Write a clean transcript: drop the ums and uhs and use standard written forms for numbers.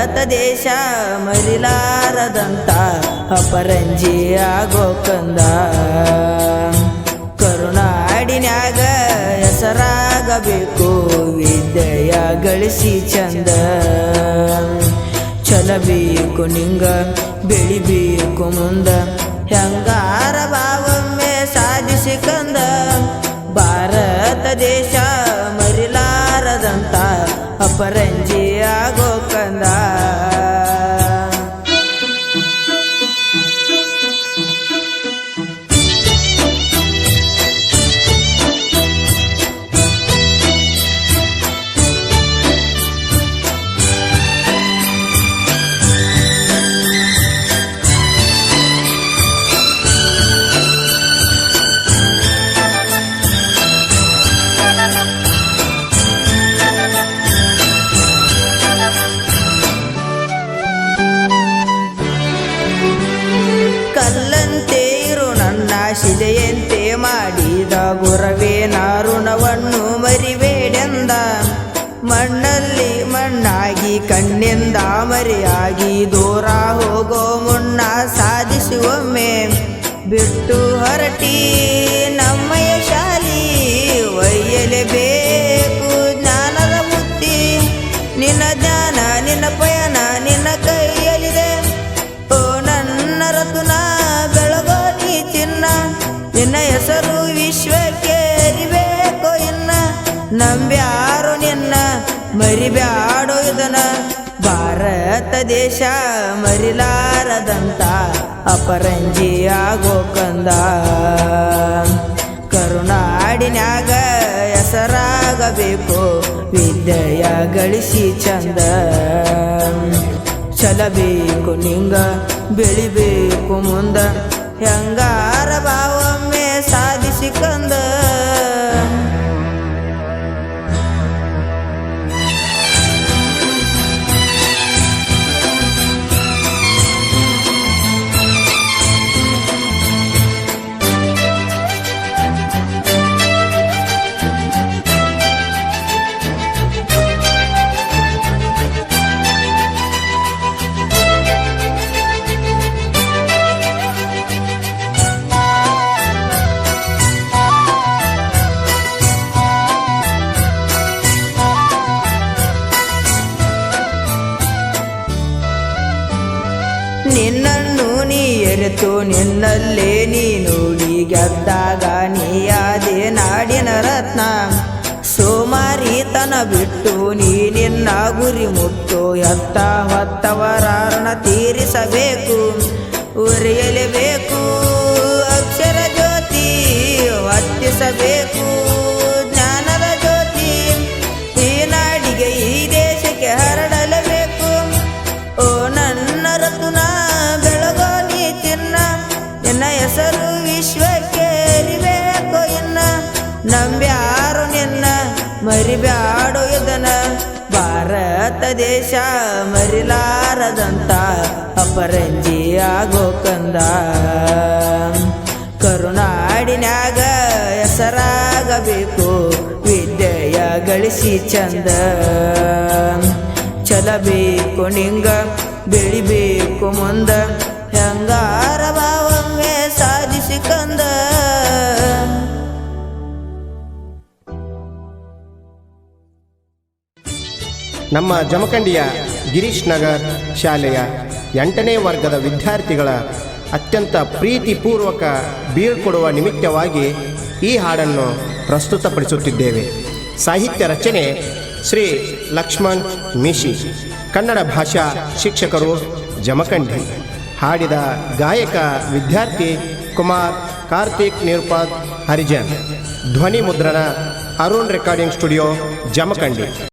ಭಾರತ ದೇಶ ಮರಿಲಾರದಂತ ಅಪರಂಜಿ ಆಗೋ ಕಂದ ಕರುನಾಡಿನ್ಯಾಗ ಹೆಸರಾಗಬೇಕು ವಿದ್ಯೆಯ ಗಳಿಸಿ ಚಂದ ಚಲಬೇಕು ನಿಂಗ ಬೆಳಿಬೇಕು ಮುಂದ ಹೆಂಗಾರ ಭಾವೊಮ್ಮೆ ಸಾಧಿಸಿ ಕಂದ ಭಾರತ ದೇಶ ಮರಿಲಾರದಂತ ಅಪರಂಜಿ ಆಗೋ ಕಂದ ಕಲ್ಲಂತೆ ಇರು ನನ್ನ ಶಿಲೆಯಂತೆ ಮಾಡಿದ ಗುರವೇ ನಾರುಣವನ್ನು ಮರಿಬೇಡೆಂದ ಮಣ್ಣಲ್ಲಿ ಮಣ್ಣಾಗಿ ಕಣ್ಣಿಂದ ಮರೆಯಾಗಿ ದೂರ ಹೋಗೋ ಮುನ್ನ ಸಾಧಿಸುವೊಮ್ಮೆ ಬಿಟ್ಟು ಹೊರಟಿ ನಮ್ಮಯ ಶಾಲಿ ಒಯ್ಯಲೇಬೇಕು ಜ್ಞಾನದ ಬುದ್ಧಿ ನಿನ್ನ ಜ್ಞಾನ ನಿನ್ನ ಪಯಣ ನಿನ್ನ ಕೈಯಲ್ಲಿದೆ ಓ ನನ್ನ ರತುನ ಬೆಳಗೋ ನೀ ಚಿನ್ನ ನಿನ್ನ ಹೆಸರು ವಿಶ್ವಕ್ಕೆ ಅರಿಬೇಕು ಇನ್ನ ನಂಬ್ಯಾರು ನಿನ್ನ ಮರಿಬ್ಯಾಡೋ ಇದನ್ನ ಭಾರತ ದೇಶ ಮರಿಲಾರದಂತ ಅಪರಂಜಿ ಆಗೋ ಕಂದ ಕರುನಾಡಿನ್ಯಾಗ ಹೆಸರಾಗಬೇಕು ವಿದ್ಯೆಯ ಗಳಿಸಿ ಚಂದ ಚಲಬೇಕು ನಿಂಗ ಬೆಳಿಬೇಕು ಮುಂದ ಹೆಂಗಾರ ಭಾವೊಮ್ಮೆ ಸಾಧಿಸಿ ಕಂದ ನಿನ್ನನ್ನು ನೀ ಎರೆತು ನಿನ್ನಲ್ಲೇ ನೀ ನೋಡಿ ಗೆದ್ದಾಗ ನೀಯಾದೆ ನಾಡಿನ ರತ್ನ ಸೋಮಾರಿತನ ಬಿಟ್ಟು ನೀ ನಿನ್ನ ಗುರಿ ಮುಟ್ಟು ಎತ್ತ ಹೊತ್ತವರಾರಣ ತೀರಿಸಬೇಕು ಉರಿಯಲೇಬೇಕು ಅಕ್ಷರ ಜ್ಯೋತಿ ಹೊತ್ತಿಸಬೇಕು ಜ್ಞಾನದ ಜ್ಯೋತಿ ಈ ನಾಡಿಗೆ ಈ ದೇಶಕ್ಕೆ ಹರಡಲೇಬೇಕು ಓ ನನ್ನ ರತುನ ಬೆಳಗೋ ನೀ ಚಿನ್ನ ನಿನ್ನ ಹೆಸರು ವಿಶ್ವಕ್ಕೆ ಅರಿಬೇಕು ಇನ್ನ ನಂಬ್ಯಾರು ನಿನ್ನ ಮರಿಬ್ಯಾಡೋ ಇದನ್ನ ಭಾರತ ದೇಶ ಮರಿಲಾರದಂತ ಅಪರಂಜಿ ಆಗೋ ಕಂದ ಕರುನಾಡಿನ್ಯಾಗ ಹೆಸರಾಗಬೇಕು ವಿದ್ಯೆಯ ಗಳಿಸಿ ಚಂದ ಚಲಬೇಕು ನಿಂಗ ಬೆಳಿಬೇಕು ಮುಂದ ಹೆಂಗಾರ ಭಾವೊಮ್ಮೆ ಸಾಧಿಸಿ ಕಂದ ನಮ್ಮ ಜಮಖಂಡಿಯ ಗಿರೀಶ್ ನಗರ್ ಶಾಲೆಯ 8ನೇ ವರ್ಗದ ವಿದ್ಯಾರ್ಥಿಗಳ ಅತ್ಯಂತ ಪ್ರೀತಿಪೂರ್ವಕ ಬೀಳ್ಕೊಡುವ ನಿಮಿತ್ತವಾಗಿ ಈ ಹಾಡನ್ನು ಪ್ರಸ್ತುತಪಡಿಸುತ್ತಿದ್ದೇವೆ. ಸಾಹಿತ್ಯ ರಚನೆ ಶ್ರೀ ಲಕ್ಷ್ಮಣ್ ಮಿಶಿ, ಕನ್ನಡ ಭಾಷಾ ಶಿಕ್ಷಕರು ಜಮಖಂಡಿ. ಹಾಡಿದ ಗಾಯಕ ವಿದ್ಯಾರ್ಥಿ ಕುಮಾರ್ ಕಾರ್ತಿಕ್ ನಿರುಪಾದ್ ಹರಿಜನ್. ಧ್ವನಿ ಮುದ್ರಣ ಅರುಣ್ ರೆಕಾರ್ಡಿಂಗ್ ಸ್ಟುಡಿಯೋ ಜಮಖಂಡಿ.